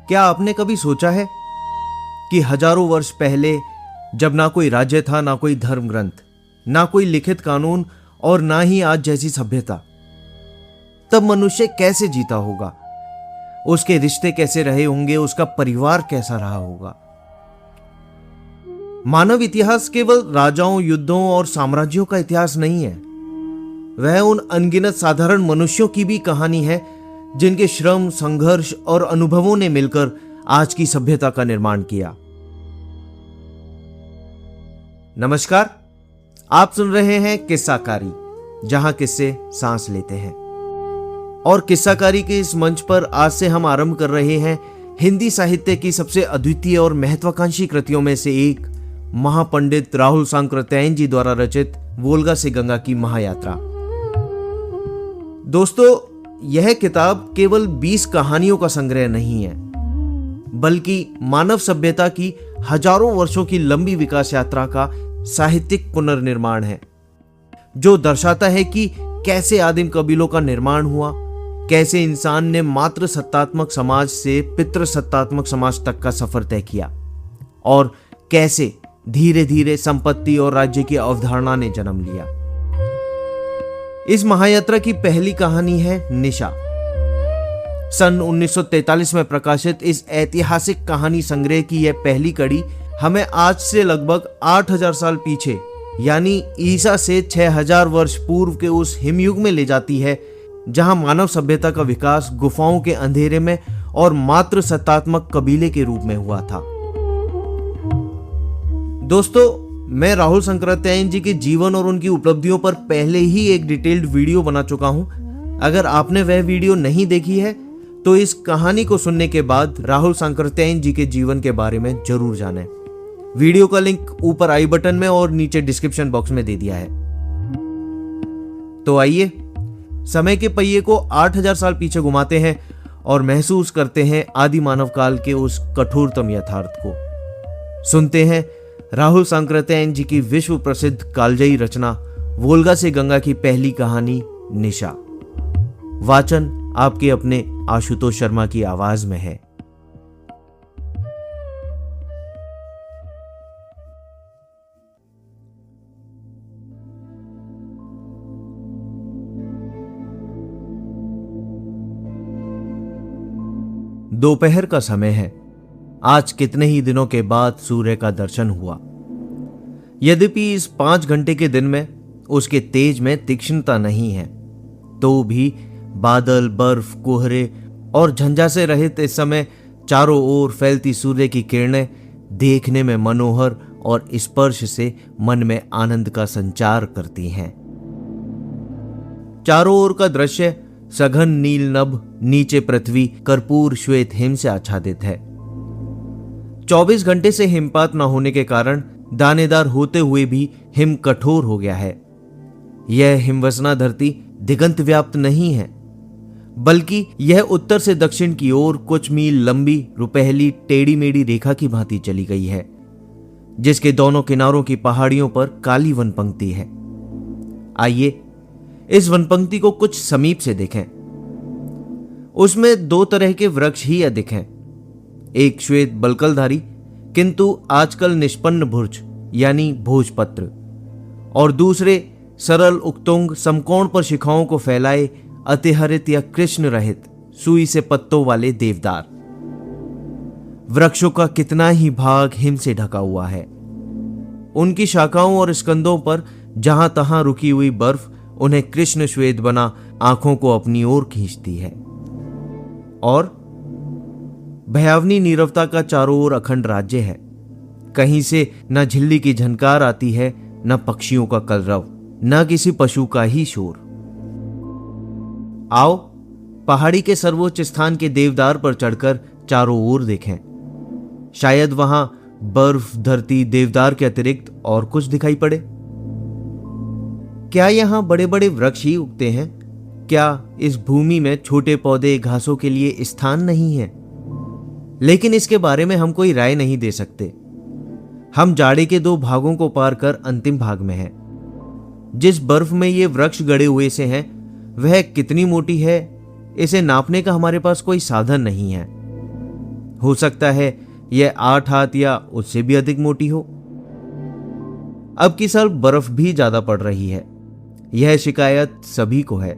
क्या आपने कभी सोचा है कि हजारों वर्ष पहले, जब ना कोई राज्य था, ना कोई धर्म ग्रंथ, ना कोई लिखित कानून और ना ही आज जैसी सभ्यता, तब मनुष्य कैसे जीता होगा? उसके रिश्ते कैसे रहे होंगे? उसका परिवार कैसा रहा होगा? मानव इतिहास केवल राजाओं, युद्धों और साम्राज्यों का इतिहास नहीं है। वह उन अनगिनत साधारण मनुष्यों की भी कहानी है जिनके श्रम, संघर्ष और अनुभवों ने मिलकर आज की सभ्यता का निर्माण किया। नमस्कार, आप सुन रहे हैं किस्साकारी, जहां किस्से सांस लेते हैं। और किस्साकारी के इस मंच पर आज से हम आरंभ कर रहे हैं हिंदी साहित्य की सबसे अद्वितीय और महत्वाकांक्षी कृतियों में से एक, महापंडित राहुल सांकृत्यायन जी द्वारा रचित वोल्गा से गंगा की महायात्रा। दोस्तों, यह किताब केवल 20 कहानियों का संग्रह नहीं है, बल्कि मानव सभ्यता की हजारों वर्षों की लंबी विकास यात्रा का साहित्यिक पुनर्निर्माण है, जो दर्शाता है कि कैसे आदिम कबीलों का निर्माण हुआ, कैसे इंसान ने मात्र सत्तात्मक समाज से पितृसत्तात्मक समाज तक का सफर तय किया, और कैसे धीरे धीरे संपत्ति और राज्य की अवधारणा ने जन्म लिया। इस महायात्रा की पहली कहानी है निशा। सन 1943 में प्रकाशित इस ऐतिहासिक कहानी संग्रह की यह पहली कड़ी हमें आज से लगभग 8000 साल पीछे, यानी ईसा से 6000 वर्ष पूर्व के उस हिमयुग में ले जाती है जहां मानव सभ्यता का विकास गुफाओं के अंधेरे में और मात्र सत्तात्मक कबीले के रूप में हुआ था। दोस्तों, मैं राहुल सांकृत्यायन जी के जीवन और उनकी उपलब्धियों पर पहले ही एक डिटेल्ड वीडियो बना चुका हूं। अगर आपने वह वीडियो नहीं देखी है तो इस कहानी को सुनने के बाद राहुल सांकृत्यायन जी के जीवन के बारे में जरूर जानें। वीडियो का लिंक ऊपर आई बटन में और नीचे डिस्क्रिप्शन बॉक्स में दे दिया है। तो आइए समय के पहिए को 8000 साल पीछे घुमाते हैं और महसूस करते हैं आदि मानव काल के उस कठोरतम यथार्थ को। सुनते हैं राहुल सांकृत्यायन जी की विश्व प्रसिद्ध कालजयी रचना वोल्गा से गंगा की पहली कहानी निशा। वाचन आपके अपने आशुतोष शर्मा की आवाज में है। दोपहर का समय है। आज कितने ही दिनों के बाद सूर्य का दर्शन हुआ। यद्यपि इस 5 घंटे के दिन में उसके तेज में तीक्ष्णता नहीं है, तो भी बादल, बर्फ, कोहरे और झंझा से रहित इस समय चारों ओर फैलती सूर्य की किरणें देखने में मनोहर और स्पर्श से मन में आनंद का संचार करती हैं। चारों ओर का दृश्य सघन नील नभ, नीचे पृथ्वी कर्पूर श्वेत हिम से आच्छादित है। 24 घंटे से हिमपात न होने के कारण दानेदार होते हुए भी हिम कठोर हो गया है। यह हिमवसना धरती दिगंत व्याप्त नहीं है, बल्कि यह उत्तर से दक्षिण की ओर कुछ मील लंबी रुपहली टेढ़ी मेढ़ी रेखा की भांति चली गई है, जिसके दोनों किनारों की पहाड़ियों पर काली वनपंक्ति है। आइए इस वनपंक्ति को कुछ समीप से देखें। उसमें 2 तरह के वृक्ष ही अधिक हैं। एक श्वेत बलकलधारी किंतु आजकल निष्पन्न भुर्ज यानी भोजपत्र, और दूसरे सरल उक्तुंग समकोण पर शिखाओं को फैलाए अतिहरित या कृष्ण रहित सुई से पत्तों वाले देवदार। वृक्षों का कितना ही भाग हिम से ढका हुआ है। उनकी शाखाओं और स्कंदों पर जहां तहां रुकी हुई बर्फ उन्हें कृष्ण श्वेत बना आंखों को अपनी ओर खींचती है। और भयावनी नीरवता का चारों ओर अखंड राज्य है। कहीं से न झिल्ली की झनकार आती है, न पक्षियों का कलरव, न किसी पशु का ही शोर। आओ पहाड़ी के सर्वोच्च स्थान के देवदार पर चढ़कर चारों ओर देखें। शायद वहां बर्फ, धरती, देवदार के अतिरिक्त और कुछ दिखाई पड़े। क्या यहां बड़े बड़े वृक्ष ही उगते हैं? क्या इस भूमि में छोटे पौधे, घासों के लिए स्थान नहीं है? लेकिन इसके बारे में हम कोई राय नहीं दे सकते। हम जाड़े के 2 भागों को पार कर अंतिम भाग में हैं। जिस बर्फ में ये वृक्ष गड़े हुए से हैं, वह कितनी मोटी है, इसे नापने का हमारे पास कोई साधन नहीं है। हो सकता है यह 8 हाथ या उससे भी अधिक मोटी हो। अब की साल बर्फ भी ज्यादा पड़ रही है, यह शिकायत सभी को है।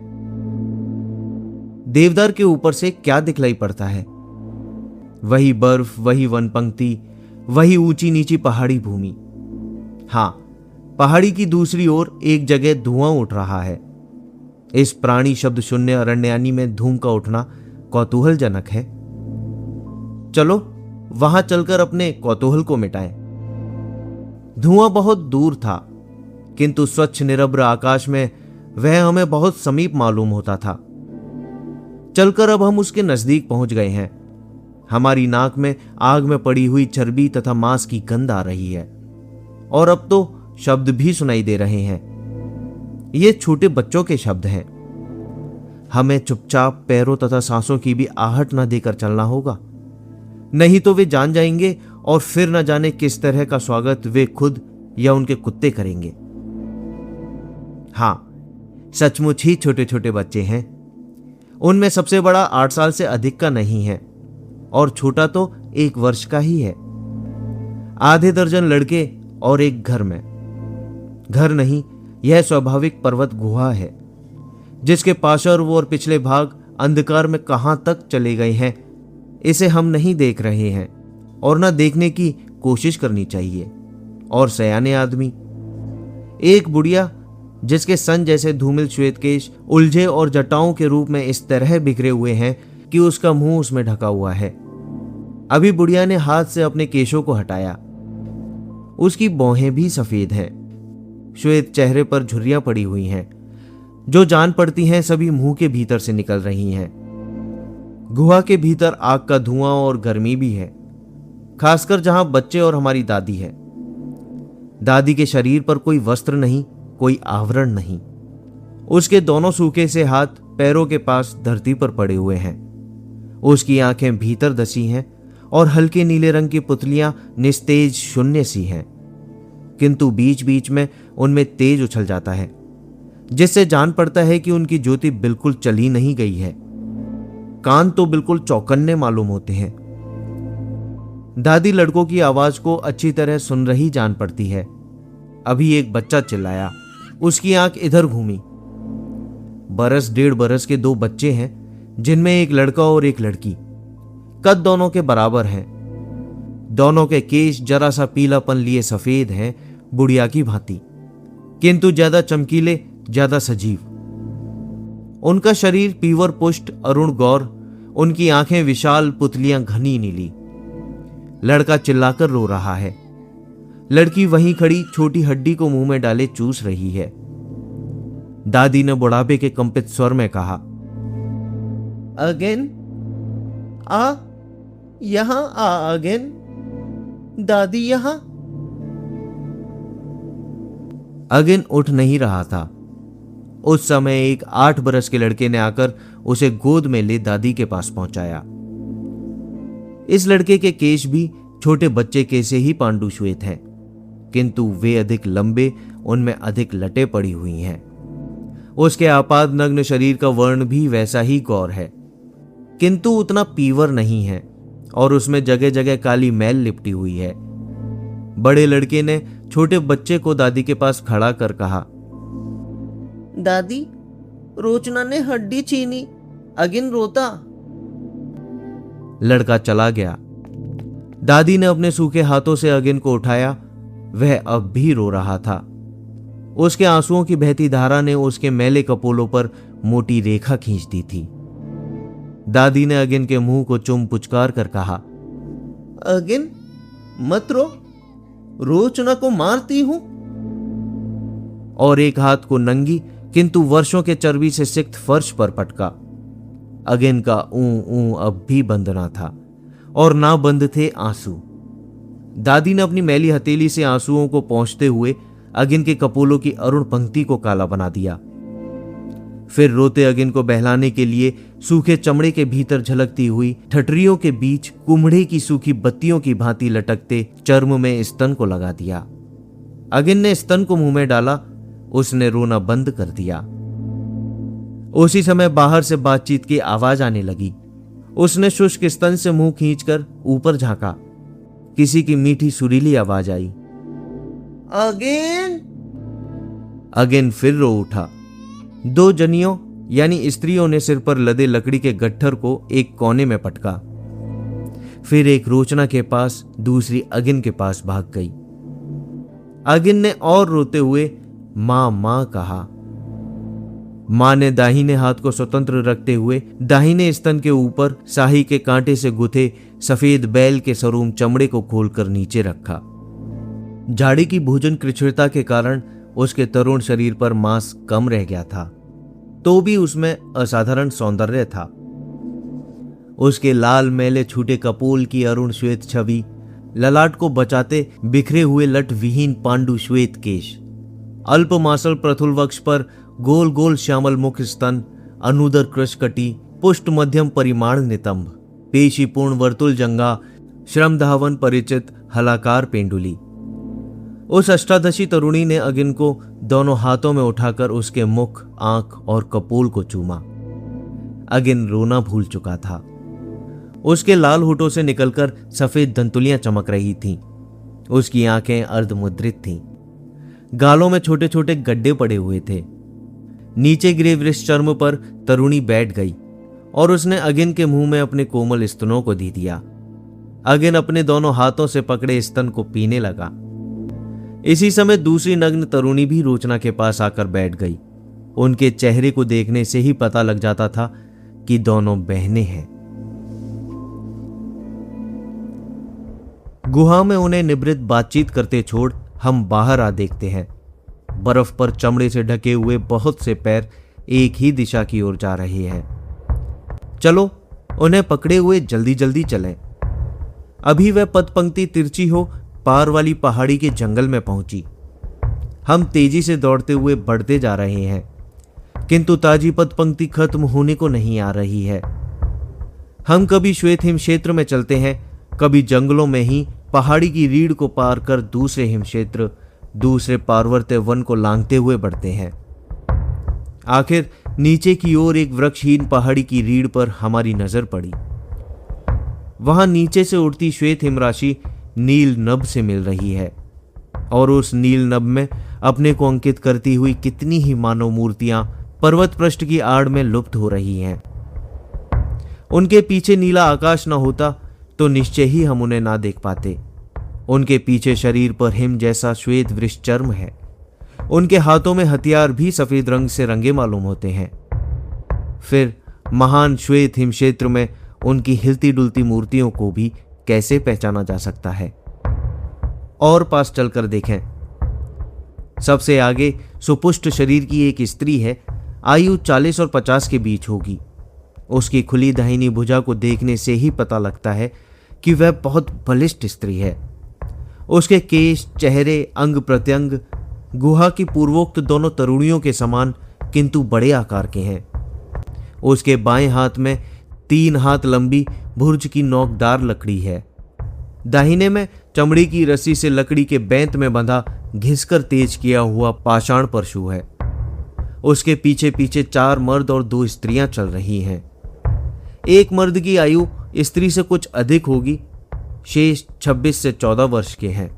देवदार के ऊपर से क्या दिखलाई पड़ता है? वही बर्फ, वही वन पंक्ति, वही ऊंची नीची पहाड़ी भूमि। हां, पहाड़ी की दूसरी ओर एक जगह धुआं उठ रहा है। इस प्राणी शब्द शून्य अरण्यानी में धूम का उठना कौतूहलजनक है। चलो वहां चलकर अपने कौतूहल को मिटाएं। धुआं बहुत दूर था, किंतु स्वच्छ निरभ्र आकाश में वह हमें बहुत समीप मालूम होता था। चलकर अब हम उसके नजदीक पहुंच गए हैं। हमारी नाक में आग में पड़ी हुई चर्बी तथा मांस की गंध आ रही है, और अब तो शब्द भी सुनाई दे रहे हैं। ये छोटे बच्चों के शब्द हैं। हमें चुपचाप पैरों तथा सांसों की भी आहट न देकर चलना होगा, नहीं तो वे जान जाएंगे और फिर न जाने किस तरह का स्वागत वे खुद या उनके कुत्ते करेंगे। हां, सचमुच ही छोटे छोटे बच्चे हैं। उनमें सबसे बड़ा 8 साल से अधिक का नहीं है, और छोटा तो 1 वर्ष का ही है। आधे दर्जन लड़के और एक घर में। घर नहीं, यह स्वाभाविक पर्वत गुहा है, जिसके पार्श्व और पिछले भाग अंधकार में कहां तक चले गए हैं, इसे हम नहीं देख रहे हैं और न देखने की कोशिश करनी चाहिए। और सयाने आदमी, एक बुढ़िया जिसके सन जैसे धूमिल श्वेत केश उलझे और जटाओं के रूप में इस तरह बिखरे हुए हैं कि उसका मुंह उसमें ढका हुआ है। अभी बुढ़िया ने हाथ से अपने केशों को हटाया। उसकी भौहें भी सफेद हैं। श्वेत चेहरे पर झुर्रियां पड़ी हुई हैं, जो जान पड़ती हैं सभी मुंह के भीतर से निकल रही हैं। गुहा के भीतर आग का धुआं और गर्मी भी है, खासकर जहां बच्चे और हमारी दादी है। दादी के शरीर पर कोई वस्त्र नहीं, कोई आवरण नहीं। उसके दोनों सूखे से हाथ पैरों के पास धरती पर पड़े हुए हैं। उसकी आंखें भीतर धसी हैं और हल्के नीले रंग की पुतलियां निस्तेज शून्य सी हैं, किंतु बीच बीच में उनमें तेज उछल जाता है, जिससे जान पड़ता है कि उनकी ज्योति बिल्कुल चली नहीं गई है। कान तो बिल्कुल चौकन्ने मालूम होते हैं। दादी लड़कों की आवाज को अच्छी तरह सुन रही जान पड़ती है। अभी एक बच्चा चिल्लाया, उसकी आंख इधर घूमी। 1.5 बरस के 2 बच्चे हैं, जिनमें एक लड़का और एक लड़की। कद दोनों के बराबर हैं। दोनों के केश जरा सा पीलापन लिए सफेद हैं, बुढ़िया की भांति, किंतु ज्यादा चमकीले, ज्यादा सजीव। उनका शरीर पीवर पुष्ट अरुण गौर, उनकी आंखें विशाल, पुतलियां घनी नीली। लड़का चिल्लाकर रो रहा है। लड़की वहीं खड़ी छोटी हड्डी को मुंह में डाले चूस रही है। दादी ने बुढ़ापे के कंपित स्वर में कहा, अगेन आ, यहां आ, अगेन दादी यहां। अगेन उठ नहीं रहा था। उस समय एक 8 बरस के लड़के ने आकर उसे गोद में ले दादी के पास पहुंचाया। इस लड़के के केश भी छोटे बच्चे के से ही पांडु श्वेत हैं, किंतु वे अधिक लंबे, उनमें अधिक लटें पड़ी हुई हैं। उसके आपाद नग्न शरीर का वर्ण भी वैसा ही गौर है, किंतु उतना पीवर नहीं है, और उसमें जगह जगह काली मैल लिपटी हुई है। बड़े लड़के ने छोटे बच्चे को दादी के पास खड़ा कर कहा, दादी, रोचना ने हड्डी छीनी, अगिन रोता। लड़का चला गया। दादी ने अपने सूखे हाथों से अगिन को उठाया। वह अब भी रो रहा था। उसके आंसुओं की बहती धारा ने उसके मैले कपोलों पर मोटी रेखा खींच दी थी। दादी ने अगिन के मुंह को चुम पुचकार कर कहा, अगिन मत रो, रोचना को मारती हूं। और एक हाथ को नंगी किंतु वर्षों के चर्बी से सिक्त फर्श पर पटका। अगिन का ऊ अब भी बंद ना था, और ना बंद थे आंसू। दादी ने अपनी मैली हथेली से आंसुओं को पोंछते हुए अगिन के कपोलों की अरुण पंक्ति को काला बना दिया। फिर रोते अगिन को बहलाने के लिए सूखे चमड़े के भीतर झलकती हुई ठठरियों के बीच कुम्हड़े की सूखी बत्तियों की भांति लटकते चर्म में स्तन को लगा दिया। अगिन ने स्तन को मुंह में डाला। उसने रोना बंद कर दिया। उसी समय बाहर से बातचीत की आवाज आने लगी। उसने शुष्क स्तन से मुंह खींचकर ऊपर झांका। किसी की मीठी सुरीली आवाज आई, अगेन। अगेन फिर रो उठा। दो जनियों यानी स्त्रियों ने सिर पर लदे लकड़ी के गट्ठर को एक कोने में पटका। फिर एक रोचना के पास, दूसरी अगिन के पास भाग गई। अगिन ने और रोते हुए मां मां कहा। मां ने दाहिने हाथ को स्वतंत्र रखते हुए दाहिने स्तन के ऊपर शाही के कांटे से गुथे सफेद बैल के सरूम चमड़े को खोलकर नीचे रखा। झाड़ी की भोजन कृच्छ्रता के कारण उसके तरुण शरीर पर मांस कम रह गया था, तो भी उसमें असाधारण सौंदर्य था। उसके लाल मैले छूटे कपोल की अरुण श्वेत छवि, ललाट को बचाते बिखरे हुए लट विहीन पांडु श्वेत केश, अल्प मासल प्रथुल वक्ष पर गोल गोल श्यामल मुख स्तन, अनुदर कृशकटी, पुष्ट मध्यम परिमाण नितंब, पेशीपूर्ण वर्तुल जंगा, श्रम धावन परिचित हलाकार पेंडुली। उस अष्टादशी तरुणी ने अगिन को दोनों हाथों में उठाकर उसके मुख, आंख और कपोल को चूमा। अगिन रोना भूल चुका था। उसके लाल होठों से निकलकर सफेद दंतुलियां चमक रही थीं। उसकी आंखें अर्धमुद्रित थीं। गालों में छोटे छोटे गड्ढे पड़े हुए थे। नीचे गिरे वृष चर्म पर तरुणी बैठ गई और उसने अगिन के मुंह में अपने कोमल स्तनों को दे दिया। अगिन अपने दोनों हाथों से पकड़े स्तन को पीने लगा। इसी समय दूसरी नग्न तरुणी भी रोचना के पास आकर बैठ गई। उनके चेहरे को देखने से ही पता लग जाता था कि दोनों बहनें हैं। गुहा में उन्हें निभृत बातचीत करते छोड़ हम बाहर आ देखते हैं। बर्फ पर चमड़े से ढके हुए बहुत से पैर एक ही दिशा की ओर जा रहे हैं। चलो, उन्हें पकड़े हुए जल्दी जल्दी चलें। अभी वह पद पंक्ति तिरछी हो पार वाली पहाड़ी के जंगल में पहुंची। हम तेजी से दौड़ते हुए बढ़ते जा रहे हैं, किंतु ताजी पद पंक्ति खत्म होने को नहीं आ रही है। हम कभी श्वेत हिम क्षेत्र में चलते हैं, कभी जंगलों में ही पहाड़ी की रीढ़ को पार कर दूसरे हिम क्षेत्र, दूसरे पार्वत्य वन को लांघते हुए बढ़ते हैं। आखिर नीचे की ओर एक वृक्षहीन पहाड़ी की रीढ़ पर हमारी नजर पड़ी। वहां नीचे से उड़ती श्वेत हिमराशि नील नभ से मिल रही है और उस नील नभ में अपने को अंकित करती हुई कितनी ही मानव मूर्तियां पर्वत पृष्ठ की आड़ में लुप्त हो रही हैं। उनके पीछे नीला आकाश न होता तो निश्चय ही हम उन्हें ना देख पाते। उनके पीछे शरीर पर हिम जैसा श्वेत वृष चर्म है। उनके हाथों में हथियार भी सफेद रंग से रंगे मालूम होते हैं। फिर महान श्वेत हिम क्षेत्र में उनकी हिलती डुलती मूर्तियों को भी कैसे पहचाना जा सकता है। और पास चलकर देखें। सबसे आगे सुपुष्ट शरीर की एक स्त्री है। आयु 40 और 50 के बीच होगी। उसकी खुली दाहिनी भुजा को देखने से ही पता लगता है कि वह बहुत बलिष्ठ स्त्री है। उसके केश, चेहरे, अंग प्रत्यंग गुहा की पूर्वोक्त दोनों तरुणियों के समान किंतु बड़े आकार के हैं। उसके बाएं हाथ में 3 हाथ लंबी भुर्ज की नोकदार लकड़ी है। दाहिने में चमड़ी की रस्सी से लकड़ी के बैंत में बंधा घिसकर तेज किया हुआ पाषाण परशु है। उसके पीछे पीछे 4 मर्द और 2 स्त्रियां चल रही हैं। एक मर्द की आयु स्त्री से कुछ अधिक होगी, शेष 26 से 14 वर्ष के हैं।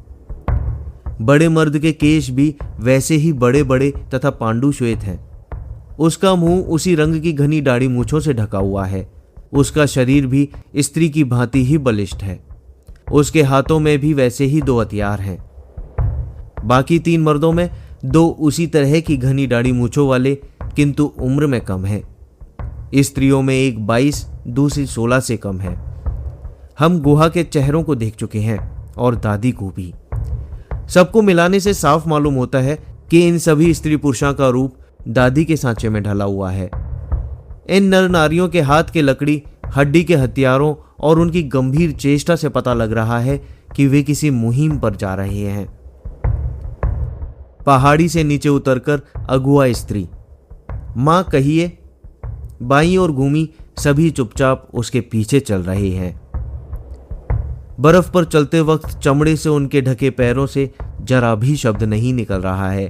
बड़े मर्द के केश भी वैसे ही बड़े बड़े तथा पांडु श्वेत हैं। उसका मुंह उसी रंग की घनी दाढ़ी मूंछों से ढका हुआ है। उसका शरीर भी स्त्री की भांति ही बलिष्ठ है। उसके हाथों में भी वैसे ही 2 हथियार हैं। बाकी 3 मर्दों में 2 उसी तरह की घनी दाढ़ी मूंछों वाले किंतु उम्र में कम है। स्त्रियों में एक 22, दूसरी 16 से कम है। हम गुहा के चेहरों को देख चुके हैं और दादी को भी। सबको मिलाने से साफ मालूम होता है कि इन सभी स्त्री पुरुषों का रूप दादी के सांचे में ढला हुआ है। इन नर नारियों के हाथ के लकड़ी, हड्डी के हथियारों और उनकी गंभीर चेष्टा से पता लग रहा है कि वे किसी मुहिम पर जा रहे हैं। पहाड़ी से नीचे उतरकर अगुआ स्त्री, मां कहिए, बाई और घूमी सभी चुपचाप उसके पीछे चल रहे हैं। बर्फ पर चलते वक्त चमड़े से उनके ढके पैरों से जरा भी शब्द नहीं निकल रहा है।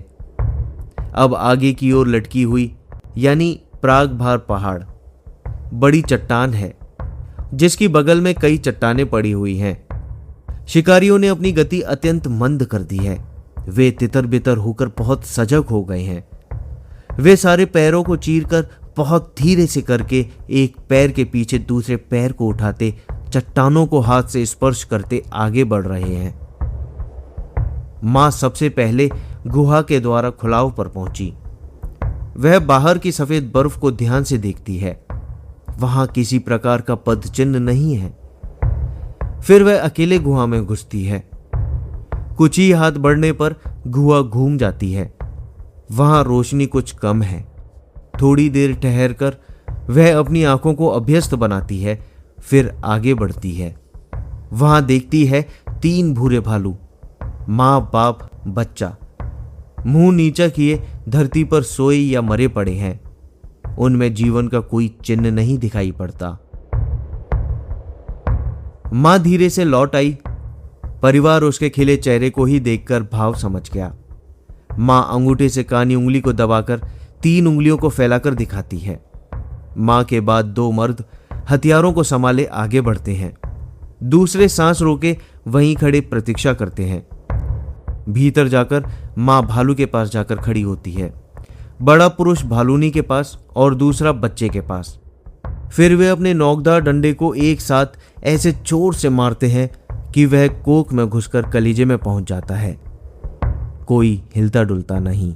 अब आगे की ओर लटकी हुई यानी प्रागभार पहाड़ बड़ी चट्टान है जिसकी बगल में कई चट्टानें पड़ी हुई हैं। शिकारियों ने अपनी गति अत्यंत मंद कर दी है। वे तितर बितर होकर बहुत सजग हो गए हैं। वे सारे पैरों को चीरकर बहुत धीरे से करके एक पैर के पीछे दूसरे पैर को उठाते चट्टानों को हाथ से स्पर्श करते आगे बढ़ रहे हैं। मां सबसे पहले गुहा के द्वारा खुलाव पर पहुंची। वह बाहर की सफेद बर्फ को ध्यान से देखती है। वहां किसी प्रकार का पद चिन्ह नहीं है। फिर वह अकेले गुहा में घुसती है। कुछ ही हाथ बढ़ने पर गुहा घूम जाती है। वहां रोशनी कुछ कम है। थोड़ी देर ठहरकर वह अपनी आंखों को अभ्यस्त बनाती है, फिर आगे बढ़ती है। वहां देखती है 3 भूरे भालू, मां बाप बच्चा, मुंह नीचा किए धरती पर सोए या मरे पड़े हैं। उनमें जीवन का कोई चिन्ह नहीं दिखाई पड़ता। मां धीरे से लौट आई। परिवार उसके खिले चेहरे को ही देखकर भाव समझ गया। मां अंगूठे से कानी उंगली को दबाकर 3 उंगलियों को फैलाकर दिखाती है। मां के बाद 2 मर्द हथियारों को संभाले आगे बढ़ते हैं। दूसरे सांस रोके वहीं खड़े प्रतीक्षा करते हैं। भीतर जाकर मां भालू के पास जाकर खड़ी होती है। बड़ा पुरुष भालूनी के पास और दूसरा बच्चे के पास। फिर वे अपने नोकदार डंडे को एक साथ ऐसे जोर से मारते हैं कि वह कोख में घुसकर कलीजे में पहुंच जाता है। कोई हिलता डुलता नहीं।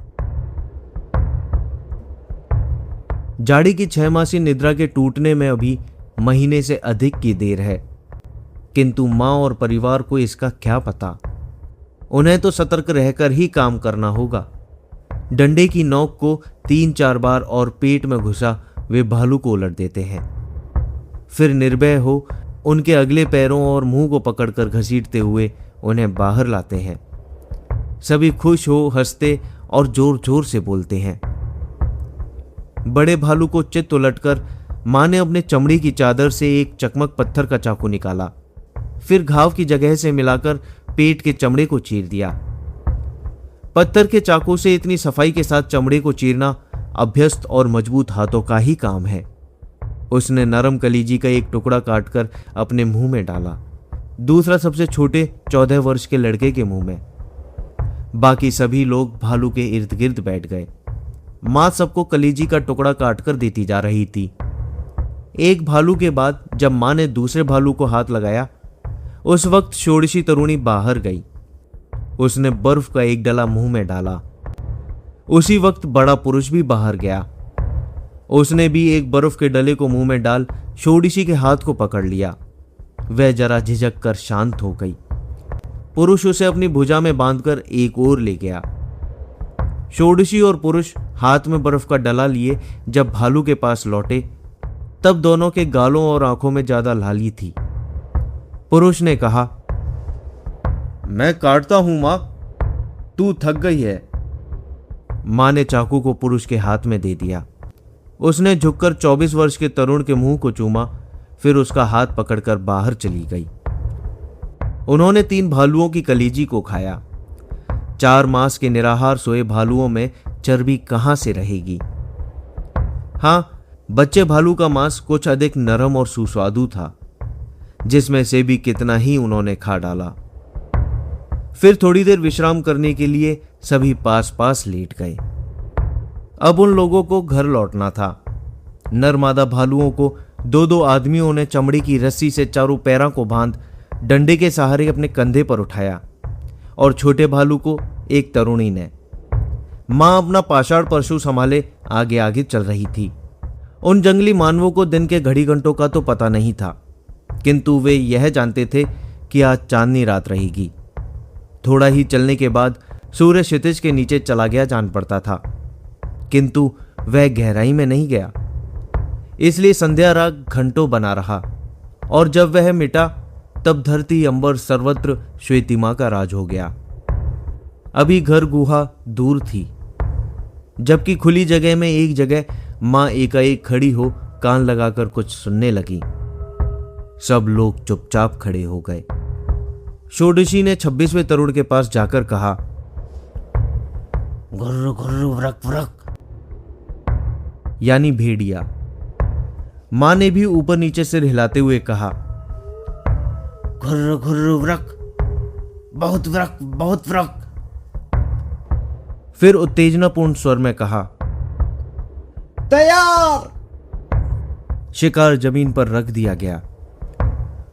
जाड़ी की 6 मासी निद्रा के टूटने में अभी महीने से अधिक की देर है, किंतु मां और परिवार को इसका क्या पता। उन्हें तो सतर्क रहकर ही काम करना होगा। डंडे की नोक को 3-4 बार और पेट में घुसा वे भालू को उलट देते हैं। फिर निर्भय हो उनके अगले पैरों और मुंह को पकड़कर घसीटते हुए उन्हें बाहर लाते हैं। सभी खुश हो हंसते और जोर जोर से बोलते हैं। बड़े भालू को चित्त उलटकर मां ने अपने चमड़ी की चादर से एक चकमक पत्थर का चाकू निकाला, फिर घाव की जगह से मिलाकर पेट के चमड़े को चीर दिया। पत्थर के चाकू से इतनी सफाई के साथ चमड़े को चीरना अभ्यस्त और मजबूत हाथों का ही काम है। उसने नरम कलीजी का एक टुकड़ा काटकर अपने मुंह में डाला, दूसरा सबसे छोटे 14 वर्ष के लड़के के मुंह में। बाकी सभी लोग भालू के इर्द गिर्द बैठ गए। मां सबको कलीजी का टुकड़ा काटकर देती जा रही थी। एक भालू के बाद जब मां ने दूसरे भालू को हाथ लगाया, उस वक्त षोडशी तरुणी बाहर गई। उसने बर्फ का एक डला मुंह में डाला। उसी वक्त बड़ा पुरुष भी बाहर गया। उसने भी एक बर्फ के डले को मुंह में डाल षोडशी के हाथ को पकड़ लिया। वह जरा झिझक कर शांत हो गई। पुरुष उसे अपनी भुजा में बांधकर एक ओर ले गया। षोडशी और पुरुष हाथ में बर्फ का डला लिए जब भालू के पास लौटे, तब दोनों के गालों और आंखों में ज्यादा लाली थी। पुरुष ने कहा, मैं काटता हूं मां, तू थक गई है। मां ने चाकू को पुरुष के हाथ में दे दिया। उसने झुककर 24 वर्ष के तरुण के मुंह को चूमा, फिर उसका हाथ पकड़कर बाहर चली गई। उन्होंने 3 भालुओं की कलीजी को खाया। 4 मास के निराहार सोए भालुओं में चर्बी कहां से रहेगी। हां, बच्चे भालू का मांस कुछ अधिक नरम और सुस्वादु था, जिसमें से भी कितना ही उन्होंने खा डाला। फिर थोड़ी देर विश्राम करने के लिए सभी पास पास लेट गए। अब उन लोगों को घर लौटना था। नरमादा भालुओं को 2-2 आदमियों ने चमड़ी की रस्सी से चारों पैरों को बांध डंडे के सहारे अपने कंधे पर उठाया और छोटे भालू को एक तरुणी ने। मां अपना पाषाण परशु संभाले आगे आगे चल रही थी। उन जंगली मानवों को दिन के घड़ी घंटों का तो पता नहीं था, किंतु वे यह जानते थे कि आज चांदनी रात रहेगी। थोड़ा ही चलने के बाद सूर्य क्षितिज के नीचे चला गया जान पड़ता था, किंतु वह गहराई में नहीं गया। इसलिए संध्या राग घंटों बना रहा, और जब वह मिटा तब धरती अंबर सर्वत्र श्वेतिमा का राज हो गया। अभी घर गुहा दूर थी, जबकि खुली जगह में एक जगह मां एकाएक खड़ी हो कान लगाकर कुछ सुनने लगी। सब लोग चुपचाप खड़े हो गए। षोडशी ने 26वें तरुण के पास जाकर कहा, गुर्र गुर्र व्रक व्रक, यानी भेड़िया। मां ने भी ऊपर नीचे सिर हिलाते हुए कहा, घुर्र घुर्र व्रक, बहुत व्रक, बहुत व्रक। फिर उत्तेजनापूर्ण स्वर में कहा, तैयार। शिकार जमीन पर रख दिया गया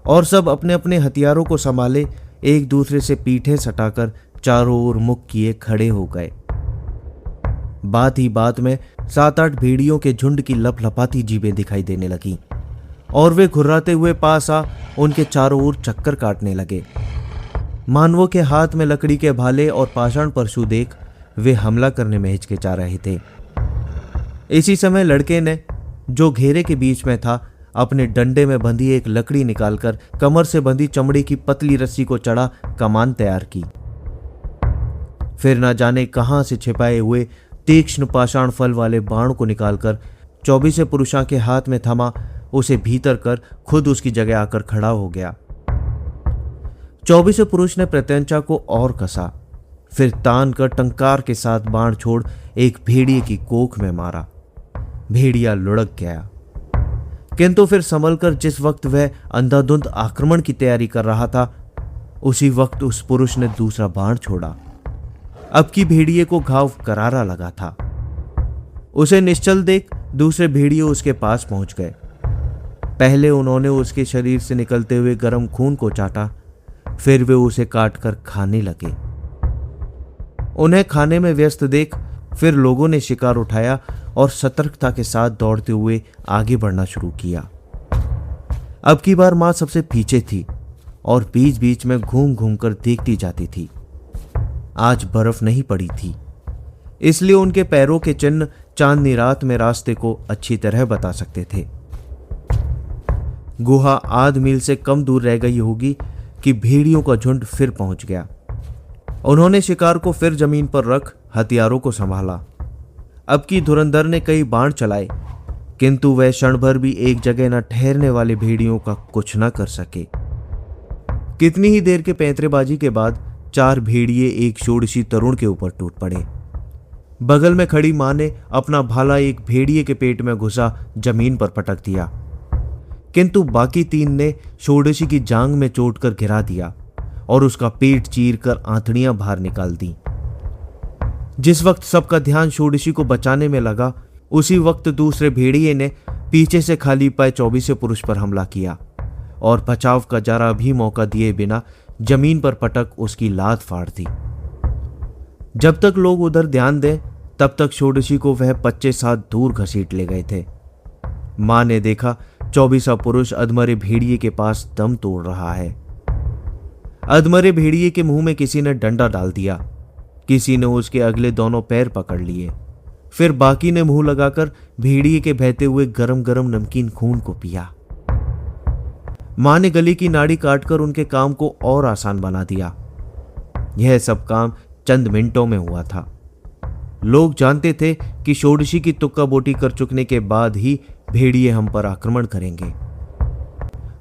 और सब अपने अपने हथियारों को संभाले एक दूसरे से पीठें सटाकर चारों ओर मुख किए खड़े हो गए। बात ही बात में 7-8 भेड़ियों के झुंड की लपलपाती जीभें दिखाई देने लगी और वे घुर्राते हुए पास आ उनके चारों ओर चक्कर काटने लगे। मानवों के हाथ में लकड़ी के भाले और पाषाण परशु देख वे हमला करने में हिचकिचा रहे थे। इसी समय लड़के ने, जो घेरे के बीच में था, अपने डंडे में बंधी एक लकड़ी निकालकर कमर से बंधी चमड़ी की पतली रस्सी को चढ़ा कमान तैयार की। फिर न जाने कहां से छिपाए हुए तीक्ष्ण पाषाण फल वाले बाण को निकालकर 24 पुरुषों के हाथ में थमा उसे भीतर कर खुद उसकी जगह आकर खड़ा हो गया। 24 पुरुष ने प्रत्यंचा को और कसा, फिर तान कर टंकार के साथ बाण छोड़ एक भेड़िए की कोख में मारा। भेड़िया लुढ़क गया, किंतु फिर संभल कर जिस वक्त वह अंधाधुंध आक्रमण की तैयारी कर रहा था, उसी वक्त उस पुरुष ने दूसरा बाण छोड़ा। अब की भेड़िए को घाव करारा लगा था। उसे निश्चल देख दूसरे भेड़िए उसके पास पहुंच गए। पहले उन्होंने उसके शरीर से निकलते हुए गर्म खून को चाटा, फिर वे उसे काटकर खाने लगे। उन्हें खाने में व्यस्त देख फिर लोगों ने शिकार उठाया और सतर्कता के साथ दौड़ते हुए आगे बढ़ना शुरू किया। अब की बार मां सबसे पीछे थी और बीच बीच में घूम घूम कर देखती जाती थी। आज बर्फ नहीं पड़ी थी, इसलिए उनके पैरों के चिन्ह चांदनी रात में रास्ते को अच्छी तरह बता सकते थे। गुहा आध मील से कम दूर रह गई होगी कि भेड़ियों का झुंड फिर पहुंच गया। उन्होंने शिकार को फिर जमीन पर रख हथियारों को संभाला। अब की धुरंधर ने कई बाण चलाए, किंतु वह क्षण भर भी एक जगह न ठहरने वाले भेड़ियों का कुछ न कर सके। कितनी ही देर के पैंतरेबाजी के बाद 4 भेड़िए एक षोडशी तरुण के ऊपर टूट पड़े। बगल में खड़ी मां ने अपना भाला एक भेड़िए के पेट में घुसा जमीन पर पटक दिया, किंतु बाकी 3 ने षोडशी की जांग में चोट कर गिरा दिया और उसका पेट चीर कर आंतड़ियां बाहर निकाल दी। जिस वक्त सबका ध्यान षोडशी को बचाने में लगा, उसी वक्त दूसरे भेड़िए ने पीछे से खाली पाए 24 पुरुष पर हमला किया और बचाव का जरा भी मौका दिए बिना जमीन पर पटक उसकी लात फाड़ दी। जब तक लोग उधर ध्यान दें, तब तक षोडशी को वह 25 हाथ दूर घसीट ले गए थे। मां ने देखा 24वां पुरुष अधमरे भेड़िए के पास दम तोड़ रहा है। अधमरे भेड़िए के मुंह में किसी ने डंडा डाल दिया, किसी ने उसके अगले दोनों पैर पकड़ लिए, फिर बाकी ने मुंह लगाकर भेड़िए के बहते हुए गरम गरम नमकीन खून को पिया। मां ने गले की नाड़ी काटकर उनके काम को और आसान बना दिया। यह सब काम चंद मिनटों में हुआ था। लोग जानते थे कि षोडशी की तुक्का बोटी कर चुकने के बाद ही भेड़िए हम पर आक्रमण करेंगे।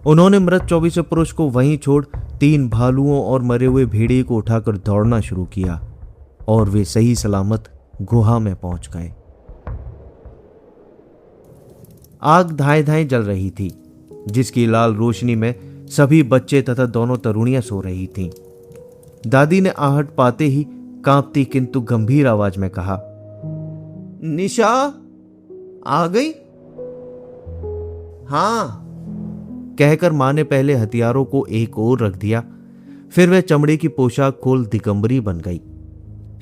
उन्होंने मृत 24 पुरुष को वहीं छोड़ 3 भालुओं और मरे हुए भेड़िए को उठाकर दौड़ना शुरू किया और वे सही सलामत गुहा में पहुंच गए। आग धाए धाए जल रही थी, जिसकी लाल रोशनी में सभी बच्चे तथा दोनों तरुणियां सो रही थीं। दादी ने आहट पाते ही कांपती किंतु गंभीर आवाज में कहा, निशा आ गई? हाँ, कहकर मां ने पहले हथियारों को एक ओर रख दिया, फिर वह चमड़े की पोशाक खोल दिगंबरी बन गई।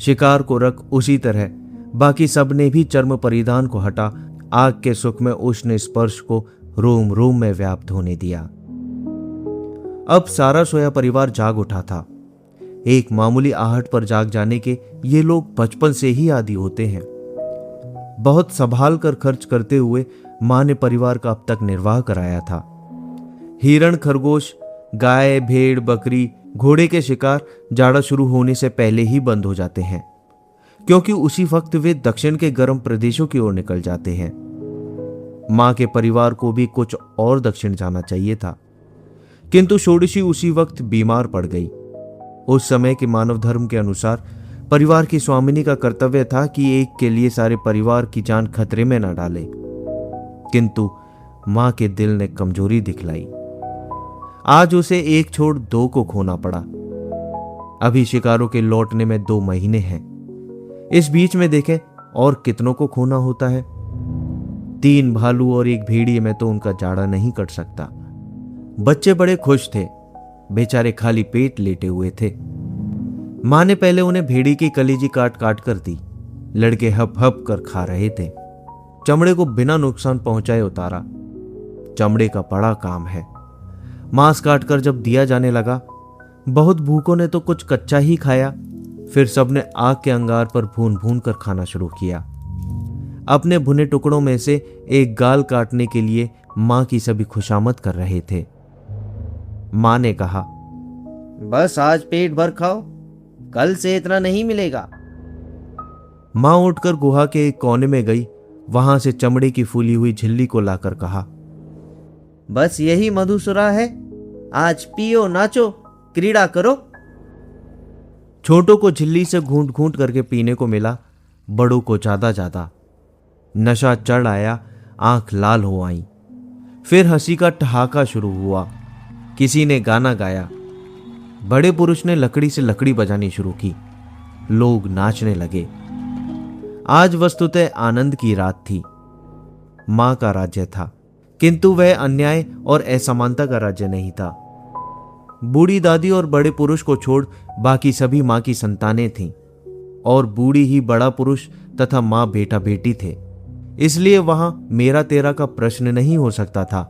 शिकार को रख उसी तरह बाकी सब ने भी चर्म परिधान को हटा आग के सुख में उष्ण स्पर्श को रोम रोम में व्याप्त होने दिया। अब सारा सोया परिवार जाग उठा था। एक मामूली आहट पर जाग जाने के ये लोग बचपन से ही आदी होते हैं। बहुत संभाल कर खर्च करते हुए मां ने परिवार का अब तक निर्वाह कराया था। हिरण, खरगोश, गाय, भेड़, बकरी, घोड़े के शिकार जाड़ा शुरू होने से पहले ही बंद हो जाते हैं, क्योंकि उसी वक्त वे दक्षिण के गर्म प्रदेशों की ओर निकल जाते हैं। मां के परिवार को भी कुछ और दक्षिण जाना चाहिए था, किंतु षोडशी उसी वक्त बीमार पड़ गई। उस समय के मानव धर्म के अनुसार परिवार की स्वामिनी का कर्तव्य था कि एक के लिए सारे परिवार की जान खतरे में न डाले, किंतु मां के दिल ने कमजोरी दिखलाई। आज उसे एक छोड़ दो को खोना पड़ा। अभी शिकारों के लौटने में 2 महीने हैं। इस बीच में देखें और कितनों को खोना होता है। 3 भालू और 1 भेड़िए में तो उनका जाड़ा नहीं कट सकता। बच्चे बड़े खुश थे, बेचारे खाली पेट लेटे हुए थे। मां ने पहले उन्हें भेड़ी की कलीजी काट काट कर दी। लड़के हप हप कर खा रहे थे। चमड़े को बिना नुकसान पहुंचाए उतारा। चमड़े का बड़ा काम है। मांस काटकर जब दिया जाने लगा, बहुत भूखों ने तो कुछ कच्चा ही खाया। फिर सबने आग के अंगार पर भून भून कर खाना शुरू किया। अपने भुने टुकड़ों में से एक गाल काटने के लिए मां की सभी खुशामद कर रहे थे। मां ने कहा, बस आज पेट भर खाओ, कल से इतना नहीं मिलेगा। मां उठकर गुहा के एक कोने में गई। वहां से चमड़े की फूली हुई झिल्ली को लाकर कहा, बस यही मधुसुरा है, आज पियो, नाचो, क्रीड़ा करो। छोटों को झिल्ली से घूंट घूंट करके पीने को मिला, बड़ों को ज्यादा ज्यादा। नशा चढ़ आया, आंख लाल हो आई। फिर हंसी का ठहाका शुरू हुआ। किसी ने गाना गाया। बड़े पुरुष ने लकड़ी से लकड़ी बजानी शुरू की। लोग नाचने लगे। आज वस्तुतः आनंद की रात थी। मां का राज्य था, किंतु वह अन्याय और असमानता का राज्य नहीं था। बूढ़ी दादी और बड़े पुरुष को छोड़ बाकी सभी मां की संतानें थीं, और बूढ़ी ही बड़ा पुरुष तथा मां बेटा बेटी थे। इसलिए वहां मेरा तेरा का प्रश्न नहीं हो सकता था।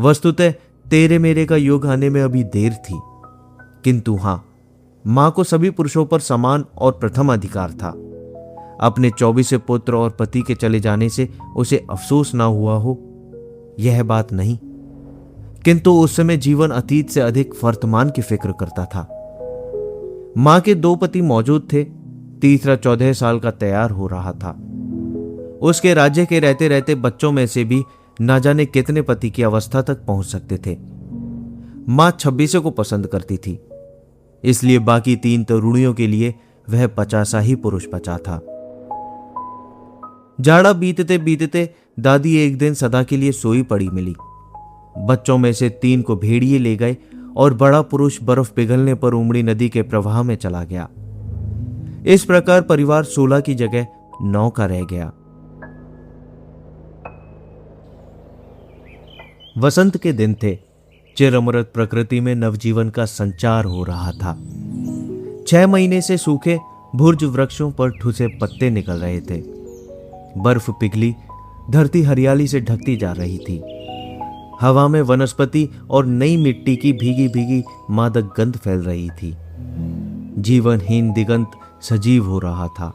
वस्तुतः तेरे मेरे का युग आने में अभी देर थी, किंतु हां, मां को सभी पुरुषों पर समान और प्रथम अधिकार था। अपने 24 पुत्र और पति के चले जाने से उसे अफसोस ना हुआ हो, यह बात नहीं, किंतु उस समय जीवन अतीत से अधिक वर्तमान की फिक्र करता था। मां के 2 पति मौजूद थे, तीसरा 14 साल का तैयार हो रहा था। उसके राज्य के रहते रहते बच्चों में से भी ना जाने कितने पति की अवस्था तक पहुंच सकते थे। मां 26 को पसंद करती थी, इसलिए बाकी 3 तरुणियों के लिए वह 50 ही पुरुष बचा था। जाड़ा बीतते बीतते दादी एक दिन सदा के लिए सोई पड़ी मिली। बच्चों में से 3 को भेड़िए ले गए और बड़ा पुरुष बर्फ पिघलने पर उमड़ी नदी के प्रवाह में चला गया। इस प्रकार परिवार 16 की जगह 9 का रह गया। वसंत के दिन थे। चिरअमृत प्रकृति में नवजीवन का संचार हो रहा था। 6 महीने से सूखे भुर्ज वृक्षों पर ठुसे पत्ते निकल रहे थे। बर्फ पिघली, धरती हरियाली से ढकती जा रही थी। हवा में वनस्पति और नई मिट्टी की भीगी भीगी मादक गंध फैल रही थी। जीवनहीन दिगंत सजीव हो रहा था।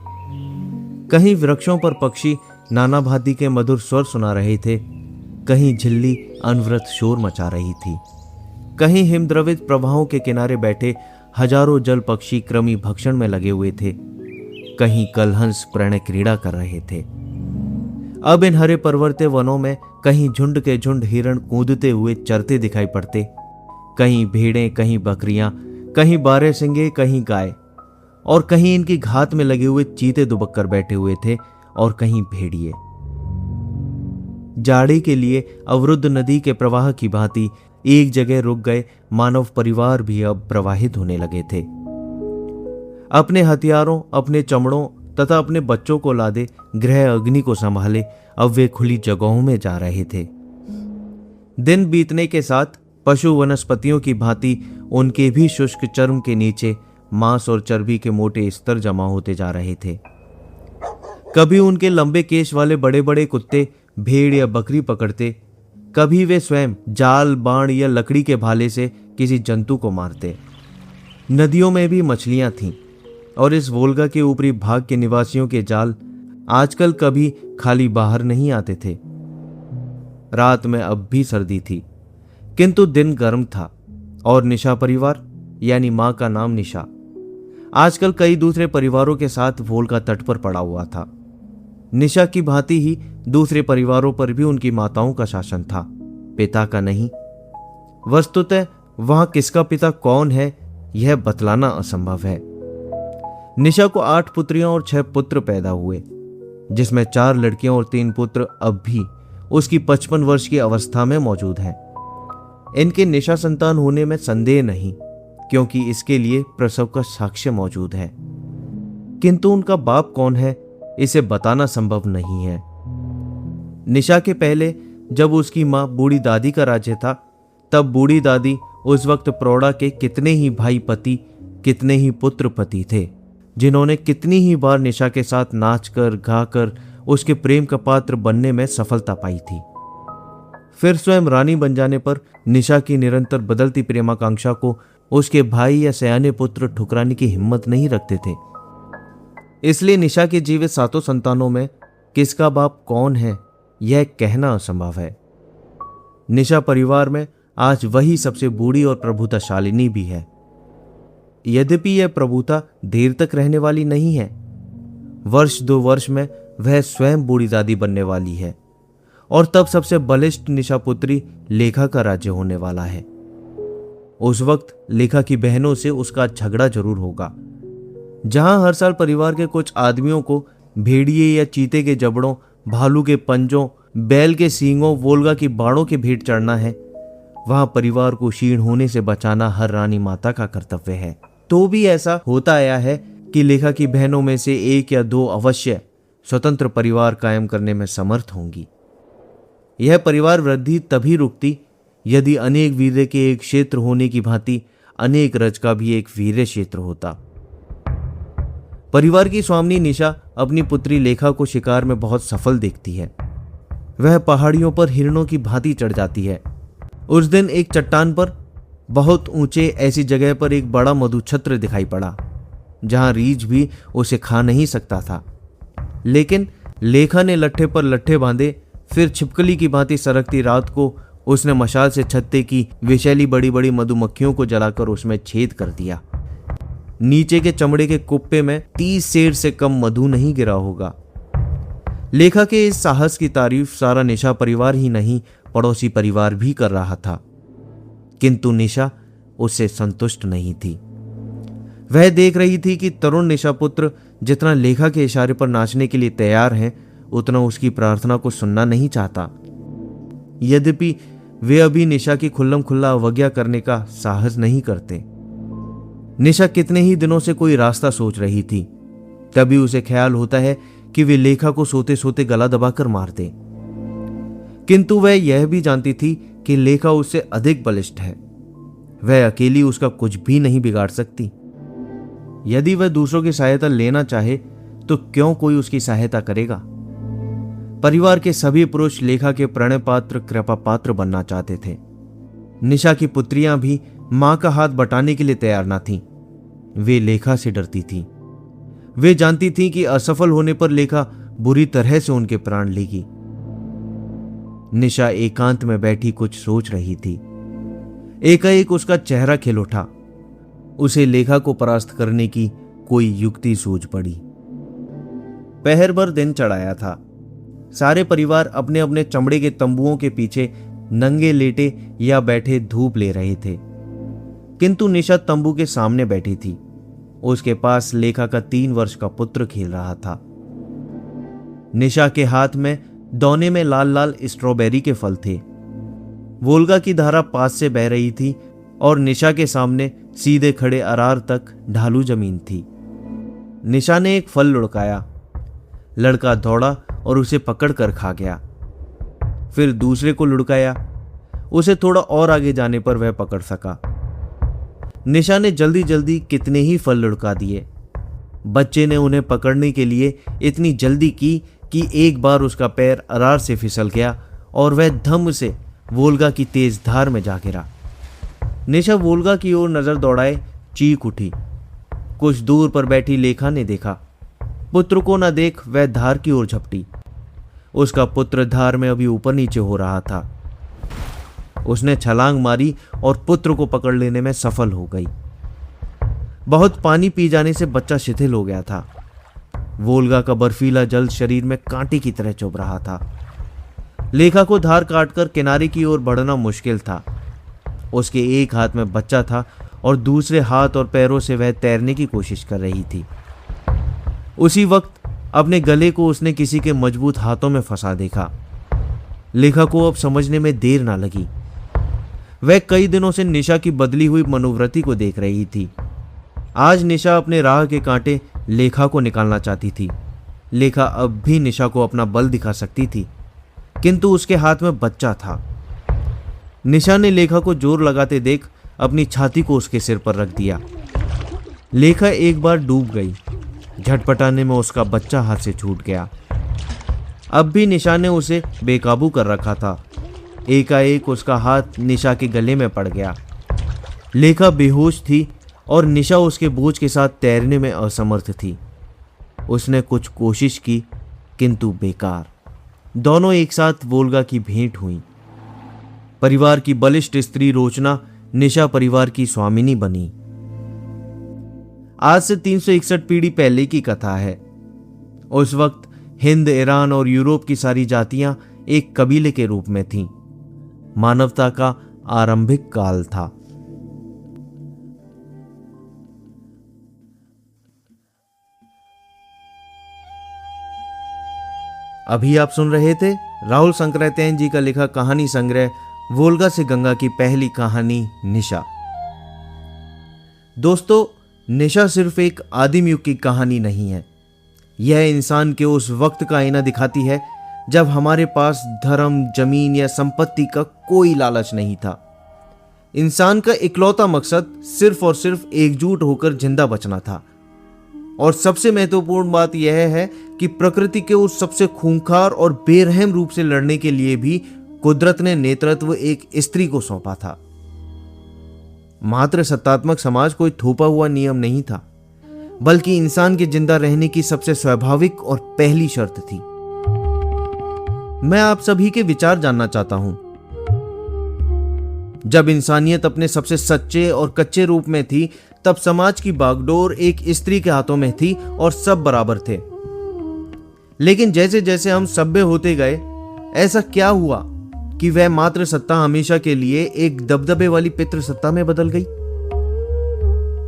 कहीं वृक्षों पर पक्षी नाना भांति के मधुर स्वर सुना रहे थे, कहीं झिल्ली अनवरत शोर मचा रही थी, कहीं हिमद्रवित प्रवाहों के किनारे बैठे हजारों जल पक्षी क्रमी भक्षण में लगे हुए थे, कहीं कलहंस प्रणय क्रीड़ा कर रहे थे। अब इन हरे पर्वते वनों में कहीं झुंड के झुंड हिरण कूदते हुए चरते दिखाई पड़ते, कहीं भेड़ें, कहीं बकरियां, कहीं बारहसिंगे, कहीं गाय, और कहीं इनकी घात में लगे हुए चीते दुबक कर बैठे हुए थे, और कहीं भेड़िए। जाड़े के लिए अवरुद्ध नदी के प्रवाह की भांति एक जगह रुक गए मानव परिवार भी अब प्रवाहित होने लगे थे। अपने हथियारों, अपने चमड़ों तथा अपने बच्चों को लादे गृह अग्नि को संभाले अब वे खुली जगहों में जा रहे थे। दिन बीतने के साथ पशु वनस्पतियों की भांति उनके भी शुष्क चर्म के नीचे मांस और चर्बी के मोटे स्तर जमा होते जा रहे थे। कभी उनके लंबे केश वाले बड़े बड़े कुत्ते भेड़ या बकरी पकड़ते, कभी वे स्वयं जाल, बाण या लकड़ी के भाले से किसी जंतु को मारते। नदियों में भी मछलियां थीं, और इस वोल्गा के ऊपरी भाग के निवासियों के जाल आजकल कभी खाली बाहर नहीं आते थे। रात में अब भी सर्दी थी, किंतु दिन गर्म था, और निशा परिवार यानी मां का नाम निशा आजकल कई दूसरे परिवारों के साथ वोल्गा तट पर पड़ा हुआ था। निशा की भांति ही दूसरे परिवारों पर भी उनकी माताओं का शासन था, पिता का नहीं। वस्तुतः वहां किसका पिता कौन है यह बतलाना असंभव है। निशा को 8 पुत्रियां और 6 पुत्र पैदा हुए, जिसमें 4 लड़कियां और 3 पुत्र अब भी उसकी 55 वर्ष की अवस्था में मौजूद हैं। इनके निशा संतान होने में संदेह नहीं, क्योंकि इसके लिए प्रसव का साक्ष्य मौजूद है। किंतु उनका बाप कौन है, इसे बताना संभव नहीं है। निशा के पहले जब उसकी मां बूढ़ी दादी का राज्य था, तब बूढ़ी दादी उस वक्त प्रौढ़ा के कितने ही भाई पति, कितने ही पुत्र पति थे, जिन्होंने कितनी ही बार निशा के साथ नाचकर गाकर उसके प्रेम का पात्र बनने में सफलता पाई थी। फिर स्वयं रानी बन जाने पर निशा की निरंतर बदलती प्रेमाकांक्षा को उसके भाई या सयाने पुत्र ठुकराने की हिम्मत नहीं रखते थे। इसलिए निशा के जीवित 7 संतानों में किसका बाप कौन है, यह कहना असंभव है। निशा परिवार में आज वही सबसे बूढ़ी और प्रभुताशालिनी भी है। यद्यपि यह प्रभुता देर तक रहने वाली नहीं है। वर्ष 2 वर्ष में वह स्वयं बूढ़ी दादी बनने वाली है, और तब सबसे बलिष्ठ निशा पुत्री लेखा का राज्य होने वाला है। उस वक्त लेखा की बहनों से उसका झगड़ा जरूर होगा। जहां हर साल परिवार के कुछ आदमियों को भेड़िए या चीते के जबड़ों, भालू के पंजों, बैल के सींगों, वोल्गा की बाड़ों के भेंट चढ़ना है, वहां परिवार को क्षीण होने से बचाना हर रानी माता का कर्तव्य है। तो भी ऐसा होता आया है कि लेखा की बहनों में से 1 या 2 अवश्य स्वतंत्र परिवार कायम करने में समर्थ होंगी। यह परिवार वृद्धि तभी रुकती यदि अनेक वीर्य के एक क्षेत्र होने की भांति अनेक रज का भी एक वीर्य क्षेत्र होता। परिवार की स्वामिनी निशा अपनी पुत्री लेखा को शिकार में बहुत सफल देखती है। वह पहाड़ियों पर हिरणों की भांति चढ़ जाती है। उस दिन एक चट्टान पर बहुत ऊंचे ऐसी जगह पर एक बड़ा मधुछत्र दिखाई पड़ा, जहां रीछ भी उसे खा नहीं सकता था। लेकिन लेखा ने लट्ठे पर लट्ठे बांधे, फिर छिपकली की भांति सरकती रात को उसने मशाल से छत्ते की विषैली बड़ी बड़ी मधुमक्खियों को जलाकर उसमें छेद कर दिया। नीचे के चमड़े के कुप्पे में 30 सेर से कम मधु नहीं गिरा होगा। लेखा के इस साहस की तारीफ सारा निशा परिवार ही नहीं, पड़ोसी परिवार भी कर रहा था। किंतु निशा उससे संतुष्ट नहीं थी। वह देख रही थी कि तरुण निशा पुत्र जितना लेखा के इशारे पर नाचने के लिए तैयार हैं, उतना उसकी प्रार्थना को सुनना नहीं चाहता। यद्यपि वे अभी निशा की खुल्लम खुल्ला अवज्ञा करने का साहस नहीं करते। निशा कितने ही दिनों से कोई रास्ता सोच रही थी। तभी उसे ख्याल होता है कि वे लेखा को सोते सोते गला दबाकर मार दे। किंतु वह यह भी जानती थी कि लेखा उससे अधिक बलिष्ठ है। वह अकेली उसका कुछ भी नहीं बिगाड़ सकती। यदि वह दूसरों की सहायता लेना चाहे तो क्यों कोई उसकी सहायता करेगा। परिवार के सभी पुरुष लेखा के प्रणय पात्र, कृपा पात्र बनना चाहते थे। निशा की पुत्रियां भी मां का हाथ बटाने के लिए तैयार न थीं। वे लेखा से डरती थीं। वे जानती थीं कि असफल होने पर लेखा बुरी तरह से उनके प्राण लेगी। निशा एकांत में बैठी कुछ सोच रही थी। एकाएक उसका चेहरा खिल उठा। उसे लेखा को परास्त करने की कोई युक्ति सूझ पड़ी। पहर भर दिन चढ़ाया था। सारे परिवार अपने अपने चमड़े के तंबुओं के पीछे नंगे लेटे या बैठे धूप ले रहे थे। किंतु निशा तंबू के सामने बैठी थी। उसके पास लेखा का 3 वर्ष का पुत्र खेल रहा था। निशा के हाथ में दौने में लाल लाल स्ट्रॉबेरी के फल थे। वोल्गा की धारा पास से बह रही थी और निशा के सामने सीधे खड़े अरार तक ढालू जमीन थी। निशा ने एक फल लुढ़काया। लड़का दौड़ा और उसे पकड़कर खा गया। फिर दूसरे को लुढ़काया। उसे थोड़ा और आगे जाने पर वह पकड़ सका। निशा ने जल्दी जल्दी कितने ही फल लुढ़का दिए। बच्चे ने उन्हें पकड़ने के लिए इतनी जल्दी की कि एक बार उसका पैर अरार से फिसल गया और वह धम से वोल्गा की तेज धार में जा गिरा। निशा वोल्गा की ओर नजर दौड़ाए चीख उठी। कुछ दूर पर बैठी लेखा ने देखा। पुत्र को न देख वह धार की ओर झपटी। उसका पुत्र धार में अभी ऊपर नीचे हो रहा था। उसने छलांग मारी और पुत्र को पकड़ लेने में सफल हो गई। बहुत पानी पी जाने से बच्चा शिथिल हो गया था। वोल्गा का बर्फीला जल शरीर में कांटे की तरह चुभ रहा था। लेखा को धार काटकर किनारे की ओर बढ़ना मुश्किल था। उसके एक हाथ में बच्चा था और दूसरे हाथ और पैरों से वह तैरने की कोशिश कर रही थी। उसी वक्त अपने गले को उसने किसी के मजबूत हाथों में फंसा देखा। लेखा को अब समझने में देर ना लगी। वह कई दिनों से निशा की बदली हुई मनोवृत्ति को देख रही थी। आज निशा अपने राह के कांटे लेखा को निकालना चाहती थी। लेखा अब भी निशा को अपना बल दिखा सकती थी, किंतु उसके हाथ में बच्चा था। निशा ने लेखा को जोर लगाते देख अपनी छाती को उसके सिर पर रख दिया। लेखा एक बार डूब गई। झटपटाने में उसका बच्चा हाथ से छूट गया। अब भी निशा ने उसे बेकाबू कर रखा था। एकाएक उसका हाथ निशा के गले में पड़ गया। लेखा बेहोश थी और निशा उसके बोझ के साथ तैरने में असमर्थ थी। उसने कुछ कोशिश की, किंतु बेकार। दोनों एक साथ वोल्गा की भेंट हुई। परिवार की बलिष्ठ स्त्री रोचना निशा परिवार की स्वामिनी बनी। आज से 361 पीढ़ी पहले की कथा है। उस वक्त हिंद, ईरान और यूरोप की सारी जातियां एक कबीले के रूप में थीं। मानवता का आरंभिक काल था। अभी आप सुन रहे थे राहुल संक्रांतियन जी का लिखा कहानी संग्रह वोल्गा से गंगा की पहली कहानी निशा। दोस्तों, निशा सिर्फ एक आदिम युग की कहानी नहीं है। यह इंसान के उस वक्त का आईना दिखाती है जब हमारे पास धर्म, जमीन या संपत्ति का कोई लालच नहीं था। इंसान का इकलौता मकसद सिर्फ और सिर्फ एकजुट होकर जिंदा बचना था। और सबसे महत्वपूर्ण बात यह है कि प्रकृति के उस सबसे खूंखार और बेरहम रूप से लड़ने के लिए भी कुदरत ने नेतृत्व एक स्त्री को सौंपा था। मात्र सत्तात्मक समाज कोई थोपा हुआ नियम नहीं था, बल्कि इंसान के जिंदा रहने की सबसे स्वाभाविक और पहली शर्त थी। मैं आप सभी के विचार जानना चाहता हूं। जब इंसानियत अपने सबसे सच्चे और कच्चे रूप में थी, तब समाज की बागडोर एक स्त्री के हाथों में थी और सब बराबर थे। लेकिन जैसे जैसे हम सभ्य होते गए, ऐसा क्या हुआ कि वह मात्र सत्ता हमेशा के लिए एक दबदबे वाली पितृ सत्ता में बदल गई?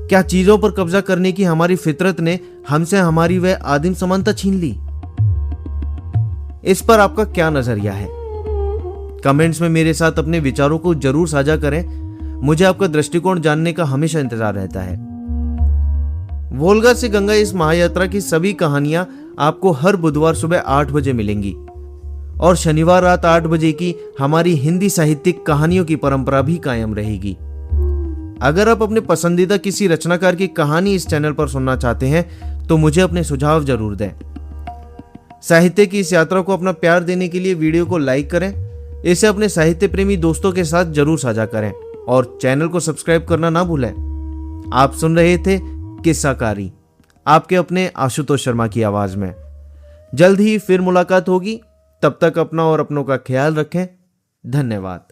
क्या चीजों पर कब्जा करने की हमारी फितरत ने हमसे हमारी वह आदिम समानता छीन ली? इस पर आपका क्या नजरिया है? कमेंट्स में मेरे साथ अपने विचारों को जरूर साझा करें। मुझे आपका दृष्टिकोण जानने का हमेशा इंतजार रहता है। वोल्गा से गंगा इस महायात्रा की सभी कहानियां आपको हर बुधवार सुबह 8 बजे मिलेंगी और शनिवार रात 8 बजे की हमारी हिंदी साहित्यिक कहानियों की परंपरा भी कायम रहेगी। अगर आप अपने पसंदीदा किसी रचनाकार की कहानी इस चैनल पर सुनना चाहते हैं तो मुझे अपने सुझाव जरूर दें। साहित्य की इस यात्रा को अपना प्यार देने के लिए वीडियो को लाइक करें, इसे अपने साहित्य प्रेमी दोस्तों के साथ जरूर साझा करें और चैनल को सब्सक्राइब करना ना भूलें। आप सुन रहे थे किस्साकारी, आपके अपने आशुतोष शर्मा की आवाज में। जल्द ही फिर मुलाकात होगी। तब तक अपना और अपनों का ख्याल रखें। धन्यवाद।